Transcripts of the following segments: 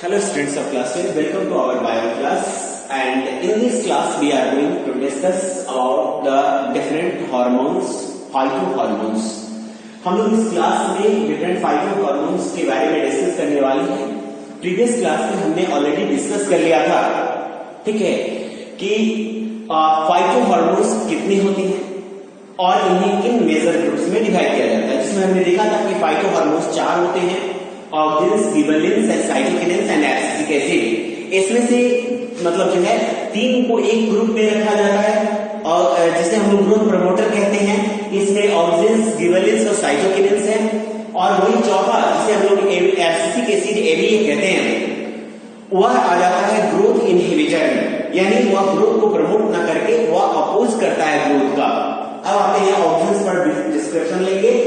Hello students of class 10, welcome to our bio class, and in this class we are going to discuss about the different hormones, phytohormones। हम लोग इस class में different फाइटोहॉर्मोन्स के बारे में discuss करने वाले हैं। प्रीवियस क्लास में हमने ऑलरेडी डिस्कस कर लिया था, ठीक है, कि फाइटोहॉर्मोन्स कितने होते हैं और इन्हें किन मेजर ग्रुप्स में डिवाइड किया जाता है, जिसमें हमने देखा था कि फाइटोहॉर्मोन्स 4 होते हैं, ऑक्सिन्स, गिबरेलिन्स, साइटोकिनिन्स एंड एब्सिसिक एसिड। इसमें से मतलब जो है 3 को एक ग्रुप में रखा जाता है और जिसे हम लोग ग्रोथ प्रमोटर कहते हैं। इसमें ऑक्सिन्स, गिबरेलिन्स और साइटोकिनिन्स हैं, और वही चौथा जिसे हम लोग एब्सिसिक एसिड एबीए कहते हैं, वह आ जाता है ग्रोथ इनहिबिटर, यानी वह ग्रोथ को प्रमोट न करके वह अपोज करता है ग्रोथ का। अब आते हैं ऑक्सिन्स पर डिस्क्रिप्शन लेंगे।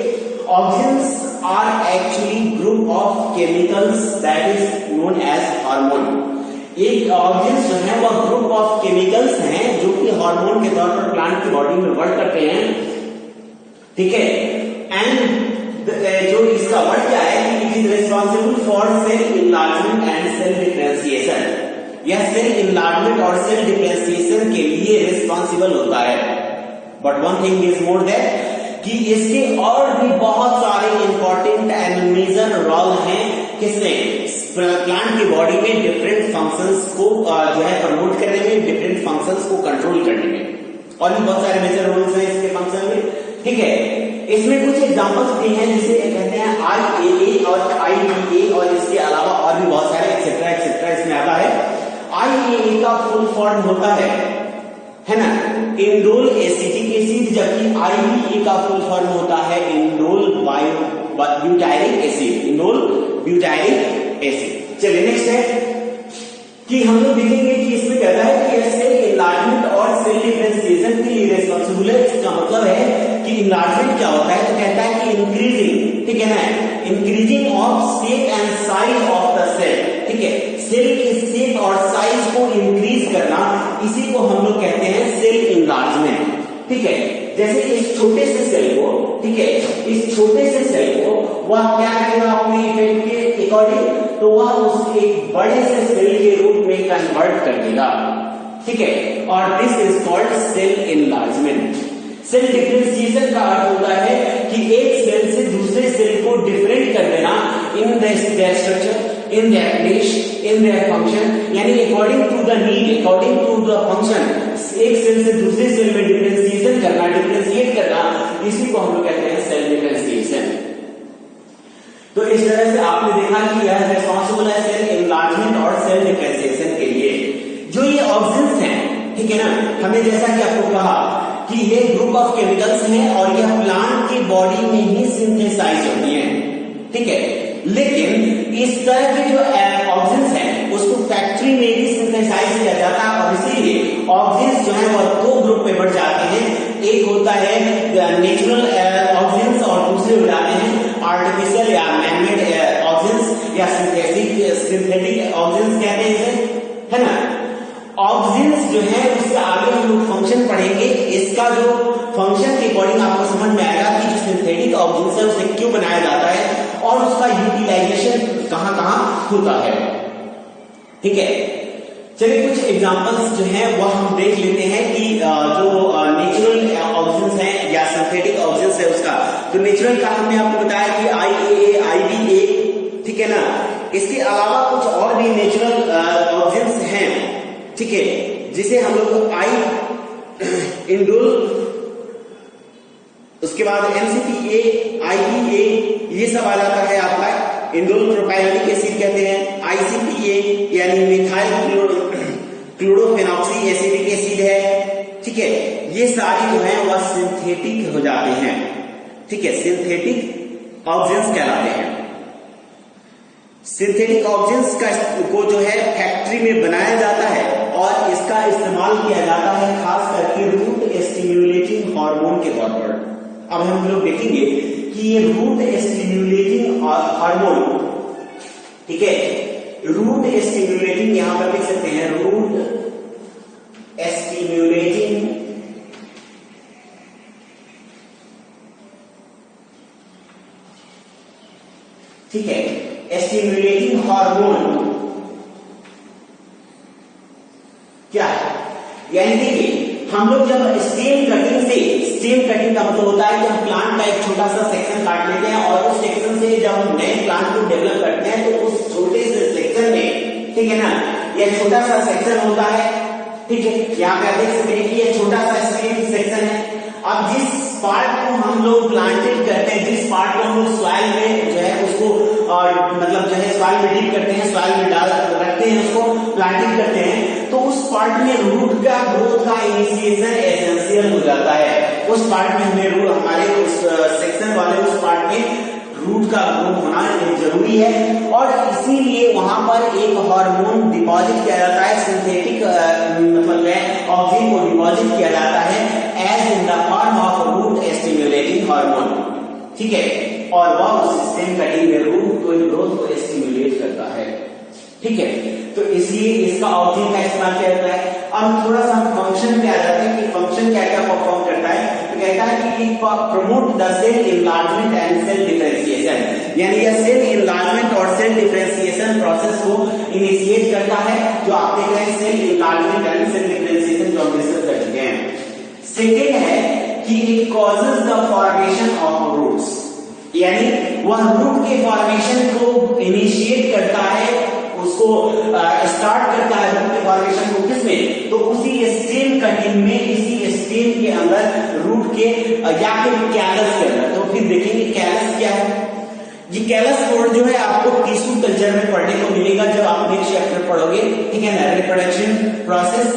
Auxins are actually group of chemicals that is known as hormone। एक ऑक्सिन्स जो है वह ग्रुप ऑफ केमिकल्स हैं जो कि हार्मोन के तौर पर प्लांट की बॉडी में वर्क करते हैं, ठीक है। एंड जो इसका वर्क क्या है कि it is responsible for cell enlargement and cell differentiation. यह सेल इनलार्जमेंट और सेल डिफरेंशिएशन के लिए रिस्पॉन्सिबल होता है। But one thing is more that कि इसके और भी बहुत सारे इंपॉर्टेंट एंड मेजर रोल हैं किसमें, प्लांट की बॉडी में डिफरेंट फंक्शंस को जो है प्रमोट करने में, डिफरेंट फंक्शंस को कंट्रोल करने में, और भी बहुत सारे मेजर रोल्स हैं इसके फंक्शन में, ठीक है। इसमें कुछ एग्जांपल्स दिए हैं जिसे कहते हैं IAA और IBA, और इसके अलावा और भी बहुत सारे एक्सेट्रा एक्सेट्रा इसमें आता है। IAA का फुल फॉर्म होता है ना, इंडोल एसिटिक एसिड, जबकि IBA का फुल फॉर्म होता है indole butyric acid, indole butyric acid. चलिए नेक्स्ट है कि हम लोग देखेंगे कि इसमें कहता है कि सेल इनलार्जमेंट और सेल डिफरेंशिएशन के लिए रिस्पॉन्सिबल है। इसका मतलब है कि इनलार्जमेंट क्या होता है, तो कहता है कि इंक्रीजिंग, ठीक है ना, increasing of shape and size of the cell, ठीक है, सेल की शेप और साइज को इंक्रीज करना, इसी को हम लोग कहते हैं सेल इनलार्जमेंट, ठीक है। जैसे इस छोटे से सेल को, ठीक है, इस छोटे से सेल को वह क्या करेगा अपने इफेक्ट के अकॉर्डिंग, तो वह उस एक बड़े से सेल के रूप में कन्वर्ट कर देगा, ठीक है, और this is called cell enlargement. Cell differentiation का अर्थ होता है कि एक सेल से दूसरे सेल को डिफरेंट कर देना in their structure, in their place, in their function, यानी according to the need, according to the function, एक सेल से दूसरे सेल में डिफरेंशिएशन करना, डिफरेंशिएट करना, इसी को हम लोग कहते हैं सेल डिफरेंशिएशन। तो इस तरह से आपने देखा कि यह रिस्पॉन्सिबल है सेल इनलार्जमेंट और सेल डिफरेंशिएशन के लिए। जो ये ऑक्सिन्स हैं, ठीक है ना, हमने जैसा कि आपको कहा कि ये ग्रुप ऑफ केमिकल्स हैं और यह प्लांट की बॉडी में ही सिंथेसाइज होती है, ठीक है। लेकिन इस तरह के जो ऑक्सिन्स हैं उसको फैक्ट्री में भी सिंथेसाइज किया जाता है, और इसीलिए ऑक्सिन्स जो है वह 2 ग्रुप में बढ़ जाते हैं। एक होता है नेचुरल ऑक्सिन्स और दूसरे हो जाते हैं आर्टिफिशियल या मैनमेड ऑक्सिन्स या सिंथेटिक ऑक्सिन्स कहते हैं इसे, है ना। ऑक्सिन्स जो है उससे आगे हम लोग फंक्शन पढ़ेंगे। इसका जो फंक्शन के अकॉर्डिंग आपको समझ में आएगा कि जो सिंथेटिक ऑक्सिन्स है उसे क्यों बनाया जाता है और उसका यूटिलाइजेशन कहां कहां होता है, ठीक है। चलिए कुछ एग्जांपल्स जो हैं वह हम देख लेते हैं कि जो नेचुरल ऑक्सिन्स हैं या सिंथेटिक ऑक्सिन्स है उसका। तो नेचुरल का हमने आपको बताया कि IAA, IBA, ठीक है ना। इसके अलावा कुछ और भी नेचुरल ऑक्सिन्स हैं, ठीक है, जिसे हम लोग इंडोल, उसके बाद MCPA, IPA, ये सब आ जाता है आपका। इंडोल प्रोपायोनिक एसिड कहते हैं, ICPA यानी मिथाइल क्लोरोफेनॉक्सी एसिडिक एसिड है, ठीक है। ये सारी जो है वह सिंथेटिक हो जाते हैं, ठीक है, सिंथेटिक ऑक्सिन्स कहलाते हैं। सिंथेटिक ऑक्सिन्स को जो है फैक्ट्री में बनाया जाता है और इसका इस्तेमाल किया जाता है खास करके रूट स्टिम्युलेटिंग हार्मोन के तौर पर। अब हम लोग देखेंगे कि ये रूट स्टिम्युलेटिंग हार्मोन, ठीक है, रूट स्टिम्युलेटिंग, यहां पर देख सकते हैं रूट स्टिम्युलेटिंग ठीक है, स्टिम्युलेटिंग हार्मोन यानी देखिए हम लोग जब स्टेम कटिंग का मतलब होता है कि हम प्लांट का एक छोटा सा सेक्शन काट लेते हैं और उस सेक्शन से जब हम नए प्लांट को डेवलप करते हैं तो उस छोटे से सेक्शन में, ठीक है ना, यह छोटा सा सेक्शन होता है, ठीक है, यहाँ पे आप देख सकते हैं कि ये छोटा सा स्टेम सेक्शन है। अब जिस पार्ट को हम लोग प्लांटेड करते हैं, जिस पार्ट को हम लोग सॉइल में जो है उसको मतलब जो है सॉइल में डीप करते हैं, सॉइल में डाल रखते हैं, उसको प्लांटिंग करते हैं, तो उस पार्ट में रूट का ग्रोथ का इनिशिएशन एसेंशियल हो जाता है। उस पार्ट में हमें रूट, हमारे उस सेक्शन वाले उस पार्ट में रूट का ग्रोथ होना जरूरी है और इसीलिए वहां पर एक हार्मोन डिपॉजिट किया जाता है, सिंथेटिक मतलब ऑक्सीजन को डिपॉजिट किया जाता है as in the form of root stimulating hormone, ठीक है, और वह उस स्टेम कटिंग में रूट को ग्रोथ को स्टिमुलेट करता है, ठीक है। तो इसलिए इसका ऑक्सीजन का इस्तेमाल किया जाता है। अब थोड़ा सा फंक्शन पे आ जाते हैं कि फंक्शन क्या क्या परफॉर्म करता है। तो कहता है कि promote the cell enlargement and cell differentiation, यानी यह सेल इनलार्जमेंट और सेल डिफरेंशिएशन प्रोसेस को इनिशिएट करता है, जो आप देख रहे हैं cell enlargement and cell differentiation जो हम डिस्कस कर चुके हैं। सेकेंड है कि it causes the formation of roots, यानी वह रूट के फॉर्मेशन को इनिशिएट करता है, उसको स्टार्ट करता है रूट के फॉर्मेशन को, किसमें, तो उसी स्टेम कटिंग में, इसी स्टेम के अंदर रूट के या फिर कैलस के अंदर। तो फिर देखेंगे कैलस क्या है। ये कैलस कोड जो है आपको टिश्यू कल्चर में पढ़ने को मिलेगा जब आप नेक्स्ट चैप्टर पढ़ोगे, ठीक है ना, रिप्रोडक्शन प्रोसेस।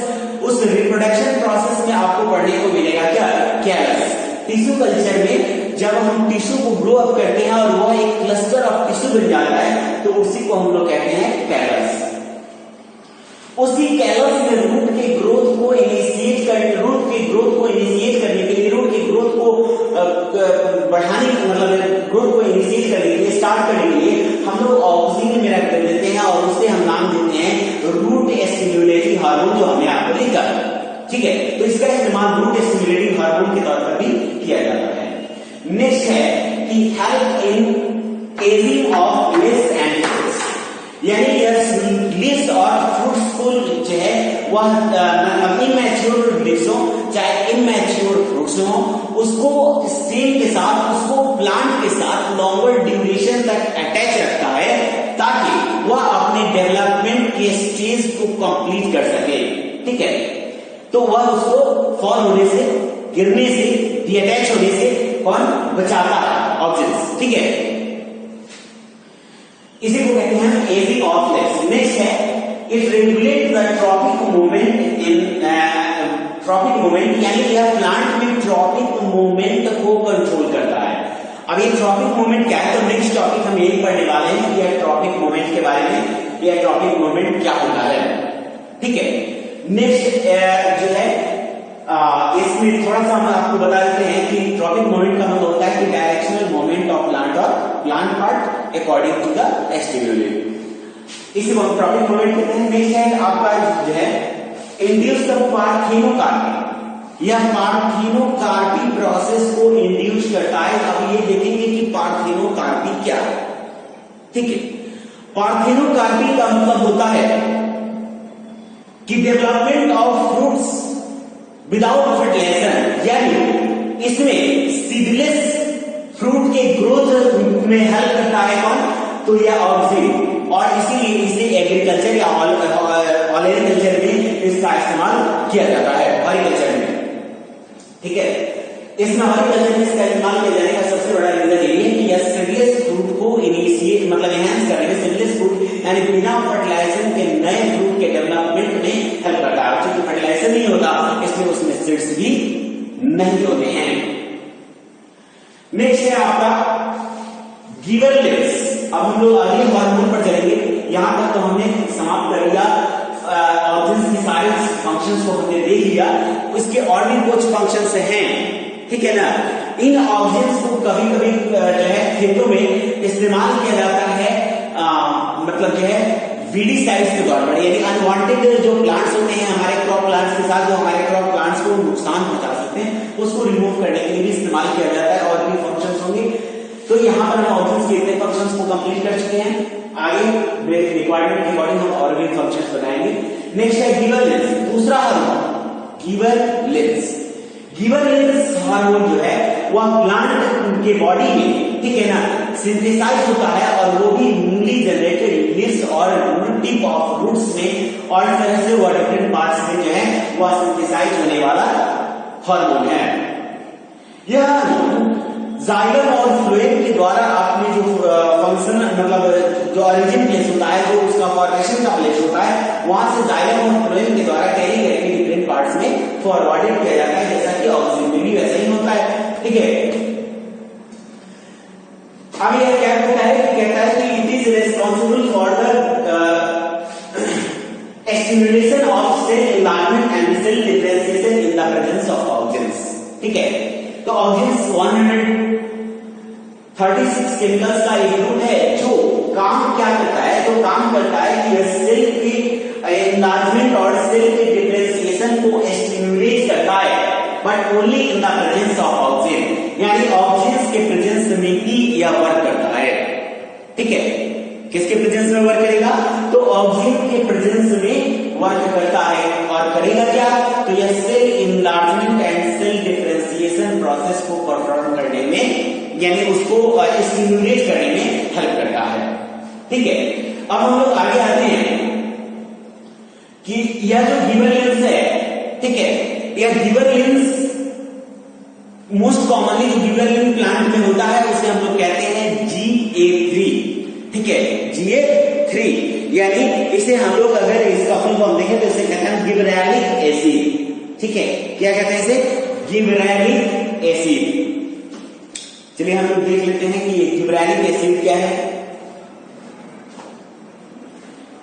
उस रिप्रोडक्शन प्रोसेस में आपको पढ़ने को मिलेगा क्या, कैलस। टिश्यू कल्चर में जब हम टिश्यू को ग्रो अप करते हैं और वह एक क्लस्टर ऑफ टिश्यू बन जाता है तो उसी को हम लोग कहते हैं कैलस। उसी कैलस में रूट के ग्रोथ को इनिशिएट करने के लिए, रूट के ग्रोथ को बढ़ाने, मतलब ग्रोथ को इनिशिएट करने के लिए, स्टार्ट करने के लिए हम लोग ऑक्सीजन में रख देते हैं और उससे हम नाम देते हैं रूट स्टिमुलेटिंग हार्मोन, जो हमने आपको लिखा, ठीक है। तो इसका इस्तेमाल रूट स्टिमुलेटिंग हार्मोन के तौर पर भी किया जाता है। नेक्स्ट है कि help in ageing of leaves and fruits, यानी लीव्स और फ्रूट्स को जो है वह इमैच्योर लीव्स हो चाहे इमैच्योर फ्रूट्स हो, उसको स्टेम के साथ, उसको प्लांट के साथ लॉन्गर ड्यूरेशन तक अटैच रखता है ताकि वह अपने डेवलपमेंट के स्टेज को कंप्लीट कर सके, ठीक है। तो वह उसको फॉल होने से, गिरने से, डिअटैच होने से कौन बचाता है, ऑक्सीजन, ठीक है। इसी को कहते हैं एजिंग ऑफ लीव्स। नेक्स्ट है it regulate the tropic movement यानी यह प्लांट में ट्रॉपिक मूवमेंट को कंट्रोल करता है। अब ये ट्रॉपिक मूवमेंट क्या है, तो नेक्स्ट टॉपिक हम यही पढ़ने वाले हैं कि यह ट्रॉपिक मूवमेंट के बारे में, यह ट्रॉपिक मूवमेंट क्या होता है, ठीक है। नेक्स्ट जो है इसमें थोड़ा सा हम आपको बता देते हैं कि ट्रॉपिक मूवमेंट का मतलब होता है कि डायरेक्शनल मूवमेंट ऑफ प्लांट और plant part according to the stimuli, इसी को हम ट्रॉपिक मूवमेंट कहते हैं। नेक्स्ट है आपका जो है इंड्यूस द पार्थेनोकार्पी, यह पार्थेनोकार्पी प्रोसेस को इंड्यूस करता है। अब ये देखेंगे कि पार्थेनोकार्पी क्या है, ठीक है। पार्थेनोकार्पी का मतलब होता है कि development of fruits without fertiliser, यानी इसमें सीडलेस फ्रूट के ग्रोथ में हेल्प करता है कौन, तो यह ऑक्सीजन, और इसीलिए इसे एग्रीकल्चर या ऑलरिकल्चर में इसका इस्तेमाल किया जाता है, हॉर्टिकल्चर में, ठीक है। इसमें हॉर्टिकल्चर में इसका इस्तेमाल किया जाने का सबसे बड़ा रीजन यही है कि यह सीडलेस फ्रूट को इनिशिएट मतलब एनहांस करने में, सीडलेस फ्रूट यानी बिना फर्टिलाइजर के नए फ्रूट के डेवलपमेंट में हेल्प करता है। क्योंकि फर्टिलाइजर नहीं होता इसलिए उसमें सीड्स भी नहीं होते हैं। नेक्स्ट है आपका गिवर लीव्स। अब हम लोग अगले हार्मोन पर चलेंगे। यहां तक तो हमने समाप्त कर लिया, ऑक्सीजन की सारे फंक्शंस को हमने देख लिया, उसके और भी कुछ फंक्शंस हैं, ठीक है ना। इन ऑक्सीजन को कभी कभी जो है खेतों में इस्तेमाल किया जाता है, मतलब जो है वीडीसाइड्स के तौर पर, यानी अनवांटेड जो प्लांट्स होते हैं हमारे क्रॉप प्लांट्स के साथ, जो हमारे क्रॉप प्लांट्स को नुकसान पहुंचा सकते हैं, उसको रिमूव करने के लिए भी इस्तेमाल किया जाता है। और भी फंक्शंस होंगे, तो यहाँ पर हम ऑक्सीजन के इतने फंक्शंस को कंप्लीट कर चुके हैं। आगे रिक्वायरमेंट के अकॉर्डिंग हम और भी फंक्शंस बनाएंगे। नेक्स्ट है गिवर लीव्स, दूसरा हार्मोन। गिबरेलिंस। गिबरेलिंस हार्मोन जो है वह प्लांट के बॉडी में, ठीक है ना, सिंथेसाइज होता है और वो भी न्यूली जनरेटेड लीव्स और टिप ऑफ रूट्स में और इस तरह से वह डिफरेंट पार्ट्स में जो है वह सिंथेसाइज होने वाला हार्मोन है। यह हार्मोन जाइलम और फ्लोएम के द्वारा अपने जो फंक्शन मतलब जो ओरिजिन प्लेस होता है, जो उसका फॉर्मेशन का प्लेस होता है, वहां से जाइलम और फ्लोएम के द्वारा कैरी करके डिफरेंट पार्ट्स में फॉरवर्डेड किया जाता है, जैसा कि ऑक्सीजन में भी वैसा ही होता है, ठीक है। अब यह क्या कहता है कि it is responsible for the stimulation of cell enlargement and cell differentiation in the presence of oxygen, ठीक है। तो ऑक्सीजन 136 केमिकल्स का एक ग्रुप है जो काम क्या करता है, तो काम करता है कि सेल के एनलार्जमेंट और सेल के डिफरेंशिएशन को स्टिमुलेट करता है, but only in the presence of oxygen, यानी ऑक्सीजन के प्रेजेंस में ही यह वर्क करता है, ठीक है। किसके प्रेजेंस में वर्क करेगा, तो ऑक्सीजन के प्रेजेंस में वर्क करता है और करेगा क्या, तो यह cell enlargement and cell differentiation process को परफॉर्म करने में, यानी उसको स्टिमुलेट करने में हेल्प करता है, ठीक है। अब हम लोग आगे आते हैं कि यह जो गिबरेलिंस है, ठीक है, यह गिबरेलिंस मोस्ट कॉमनली जो गिबरेलिन प्लांट में होता है उसे हम लोग कहते हैं GA3, ठीक है, GA3, यानी इसे हम लोग अगर इसका फुल फॉर्म देखें तो इसे कहते हैं गिबरेलिक एसिड, ठीक है। क्या कहते हैं इसे, गिबरेलिक एसिड। चलिए हम लोग देख लेते हैं कि ये गिबरेलिक एसिड क्या है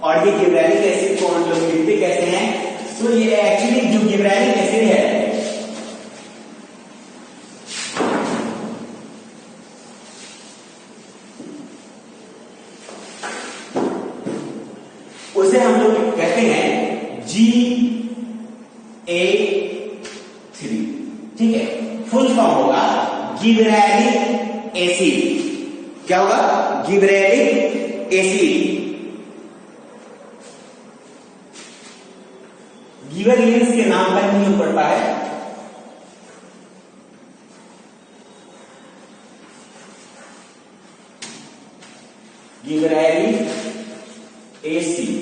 और ये गिबरेलिक एसिड को हम लोग लिखते कैसे हैं। तो ये एक्चुअली जो गिबरेलिक एसिड है उसे हम लोग कहते हैं GA3, ठीक है। फुल फॉर्म होगा गिबरेलिक एसिड। क्या होगा, गिबरेलिक एसिड। गिबरेलिंस के नाम पर ही पड़ता है, गिबरेलिक एसिड।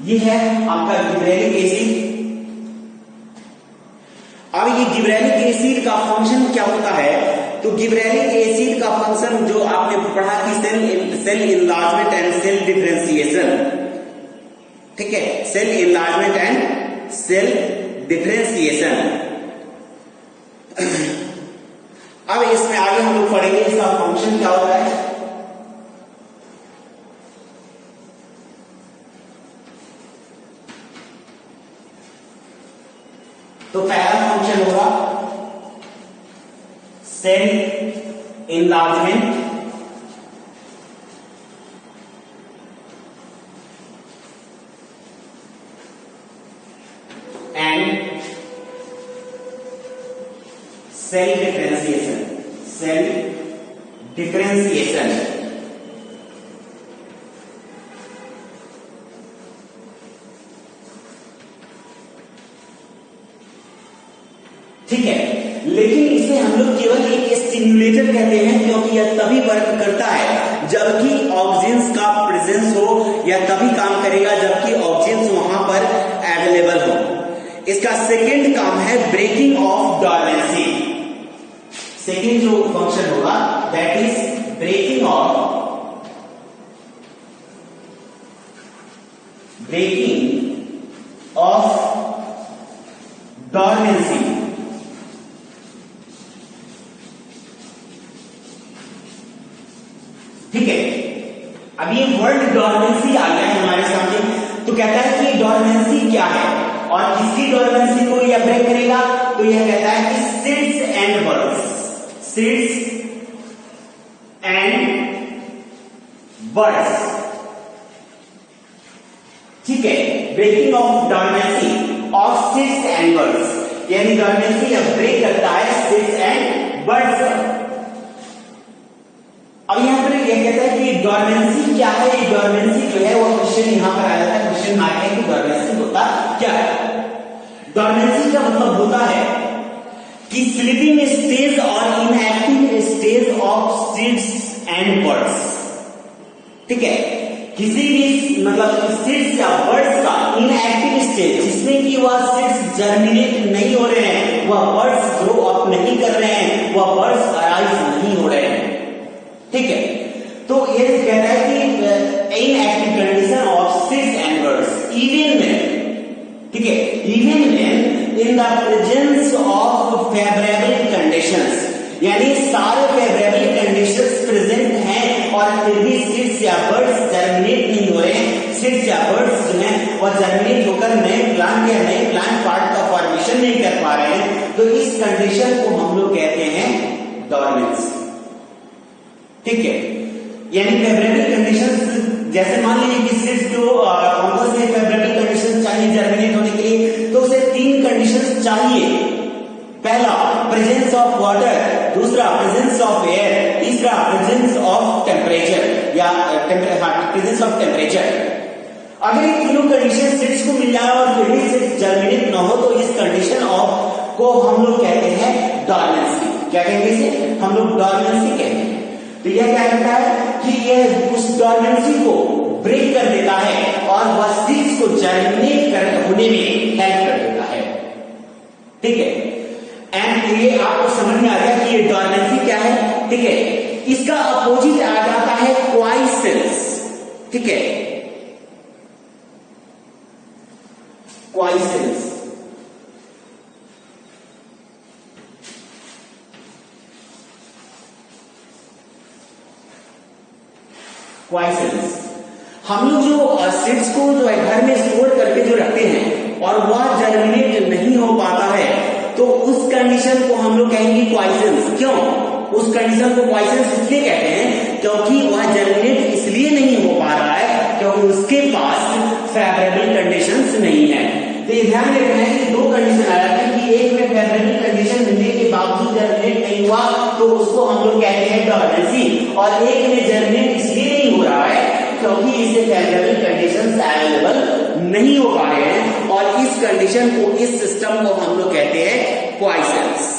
ये है आपका गिबरेलिक एसिड। अब ये गिबरेलिक एसिड का फंक्शन क्या होता है, तो गिबरेलिक एसिड का फंक्शन जो आपने पढ़ा कि cell enlargement and cell differentiation, ठीक है, cell enlargement and cell differentiation. अब इसमें आगे हम लोग पढ़ेंगे इसका फंक्शन क्या होता है। तो पहला फंक्शन होगा cell enlargement and cell differentiation, cell differentiation, ठीक है। लेकिन इसे हम लोग केवल एक स्टिम्युलेटर कहते हैं क्योंकि यह तभी वर्क करता है जबकि ऑक्सीजन का प्रेजेंस हो, या तभी काम करेगा जबकि ऑक्सीजन वहां पर अवेलेबल हो। इसका सेकंड काम है ब्रेकिंग ऑफ डॉर्मेंसी। सेकंड जो फंक्शन होगा that is breaking of dormancy. ठीक है, अब ये वर्ड डॉर्मेंसी आ गया है हमारे सामने, तो कहता है कि डॉर्मेंसी क्या है और किसकी डॉर्मेंसी को यह ब्रेक करेगा, तो यह कहता है कि seeds and birds, seeds and birds. ठीक है, breaking of dormancy of seeds and birds, यानी डॉर्मेंसी यह ब्रेक करता है सीड्स एंड बर्ड्स। अब यहां पर यह कहता है कि डॉर्मेंसी डोरमेंसी क्या है? डोरमेंसी जो है वो क्वेश्चन यहाँ पर आया था, क्वेश्चन मार्क है कि डोरमेंसी होता क्या है? डोरमेंसी का मतलब होता है कि स्लीपिंग स्टेज और inactive stage of seeds and birds. ठीक है, किसी भी मतलब सीड्स या बर्ड्स का इनएक्टिव स्टेज जिसमें कि वह सीड्स जर्मिनेट नहीं हो रहे हैं, वह बर्ड्स ग्रो अप नहीं कर रहे हैं, वह बर्ड्स अराइज नहीं हो रहे हैं। ठीक है, तो ये कहता है कि inactive condition of seeds and birds even में, ठीक है, इवन में इन the presence of favourable conditions, यानी सारे फेवरेबल कंडीशंस प्रेजेंट हैं और फिर भी सीड्स या बर्ड्स जर्मिनेट नहीं हो रहे हैं, सीड्स या बर्ड्स जो हैं वह जर्मिनेट होकर नए प्लांट या नए प्लांट पार्ट का फॉर्मेशन नहीं कर पा रहे हैं, तो इस कंडीशन को हम लोग कहते हैं डोरमेंसी। ठीक है, यानी फेवरेबल कंडीशंस, जैसे मान लीजिए कि सीड्स जो कौन से फेवरेबल कंडीशंस चाहिए जर्मिनेट होने के लिए, तो उसे 3 कंडीशंस चाहिए। पहला प्रेजेंस ऑफ वाटर, दूसरा प्रेजेंस ऑफ एयर, तीसरा प्रेजेंस ऑफ टेम्परेचर या प्रेजेंस ऑफ टेम्परेचर। अगर ये तीनों कंडीशन सीड्स को मिल जाए और फिर भी सीड्स जर्मिनेट न हो, तो इस कंडीशन ऑफ को हम लोग कहते हैं डोरमेंसी। क्या कहेंगे इसे? हम लोग डोरमेंसी कहते हैं। तो यह क्या कहता है कि यह उस डोरमेंसी को ब्रेक कर देता है और वह सीड्स को जर्मिनेट होने में हेल्प कर देता है। ठीक है, एंड ये आपको समझ में आ गया कि ये डोरमेंसी क्या है। ठीक है, इसका अपोजिट आ जाता है क्वाइसेंस। ठीक है, क्वाइसेंस, क्वाइसेंस हम लोग जो सीड्स को जो है घर में स्टोर करके जो रखते हैं और वह जर्मिनेट नहीं हो पाता है, तो उस कंडीशन को हम लोग कहेंगे क्वाइसेंस। क्यों उस कंडीशन को क्वाइसेंस इसलिए कहते हैं क्योंकि वह जर्मिनेट इसलिए नहीं हो पा रहा है क्योंकि उसके पास फेवरेबल कंडीशंस नहीं है। तो ये ध्यान रखना है कि 2 कंडीशन आ जाती है कि एक में फेवरेबल कंडीशन मिलने के बावजूद जर्मिनेट नहीं हुआ तो उसको हम लोग कहते हैं डोरमेंसी, और एक में जर्मिनेट इसलिए नहीं हो रहा है क्योंकि इसे फेवरेबल कंडीशंस अवेलेबल नहीं हो पा रहे हैं, और इस कंडीशन को, इस सिस्टम को हम लोग कहते हैं क्वाइसेंस।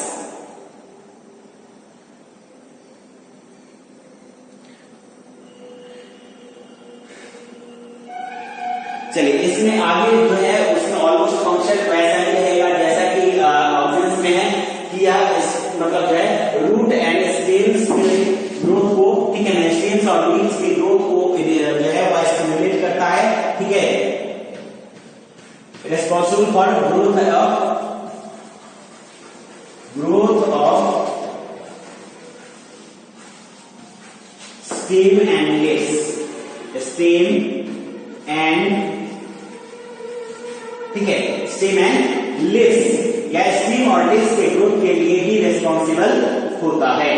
चलिए, इसमें आगे जो है उसमें ऑलमोस्ट फंक्शन वैसा ही रहेगा जैसा कि ऑप्शंस में है कि यह मतलब जो है रूट एंड स्टेम्स के ग्रोथ को, ठीक है, स्टेम्स और लीव्स की ग्रोथ को जो है वह स्टिमुलेट करता है। ठीक है, responsible for growth of stem and leaves, stem and, ठीक है, स्टेम एंड लीव्स या स्टेम और लीव्स के ग्रोथ के लिए ही रिस्पॉन्सिबल होता है।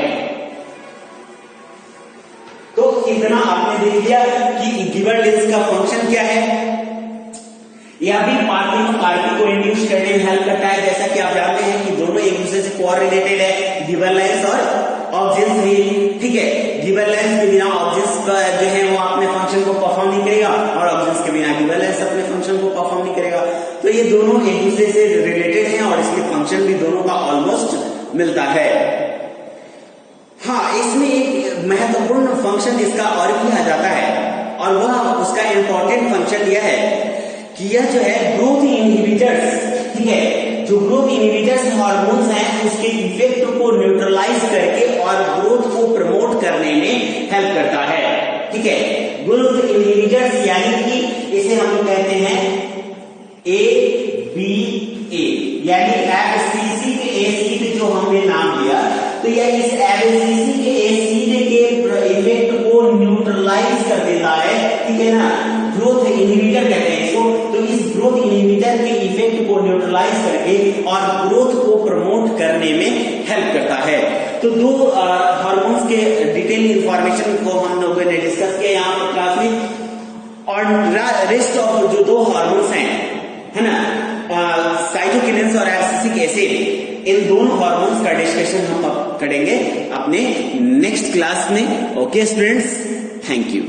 तो इतना आपने देख लिया कि गिवर लीव्स का फंक्शन क्या है। यह भी पार्टी को इंड्यूस करने में हेल्प करता है, जैसा कि आप जानते हैं कि दोनों एक दूसरे से कोरिलेटेड है, गिवर लाइन्स और ऑब्जेक्ट्स भी। ठीक है, गिवर लाइन्स के बिना ऑब्जेक्ट्स जो है वो अपने फंक्शन को परफॉर्म नहीं करेगा और ऑब्जेक्ट्स के बिना गिवर लाइन्स अपने फंक्शन को परफॉर्म नहीं करेगा। तो ये दोनों एक दूसरे से रिलेटेड हैं और इसके फंक्शन भी दोनों का ऑलमोस्ट मिलता है। हाँ, इसमें एक महत्वपूर्ण फंक्शन इसका और भी आ जाता है और वह उसका इंपॉर्टेंट फंक्शन यह है कि यह जो है ग्रोथ इनहिबिटर्स, ठीक है, जो ग्रोथ इनहिबिटर्स हार्मोन्स हैं उसके इफेक्ट को न्यूट्रलाइज करके और ग्रोथ को प्रमोट करने में हेल्प करता है। ठीक है, ग्रोथ इनहिबिटर्स यानी कि इसे हम कहते हैं ABA, यानी एब्सिसी के एसिड जो हमने नाम लिया, तो यह इस एब्सिसी के एसिड के इफेक्ट को न्यूट्रलाइज कर देता है। ठीक है ना, ग्रोथ इनहिबिटर कहते हैं इसको। तो इस ग्रोथ इनहिबिटर के इफेक्ट को न्यूट्रलाइज करके और ग्रोथ को प्रमोट करने में हेल्प करता है। तो 2 हार्मोन्स के डिटेल इंफॉर्मेशन को हम लोगों ने डिस्कस किया यहाँ पर क्लास में, और रेस्ट ऑफ जो 2 हार्मोन्स हैं, है ना, साइटोकिनेसिस और एब्सिसिक एसिड, इन दोनों हार्मोन्स का डिस्कशन हम करेंगे अपने नेक्स्ट क्लास में। Okay students, thank you.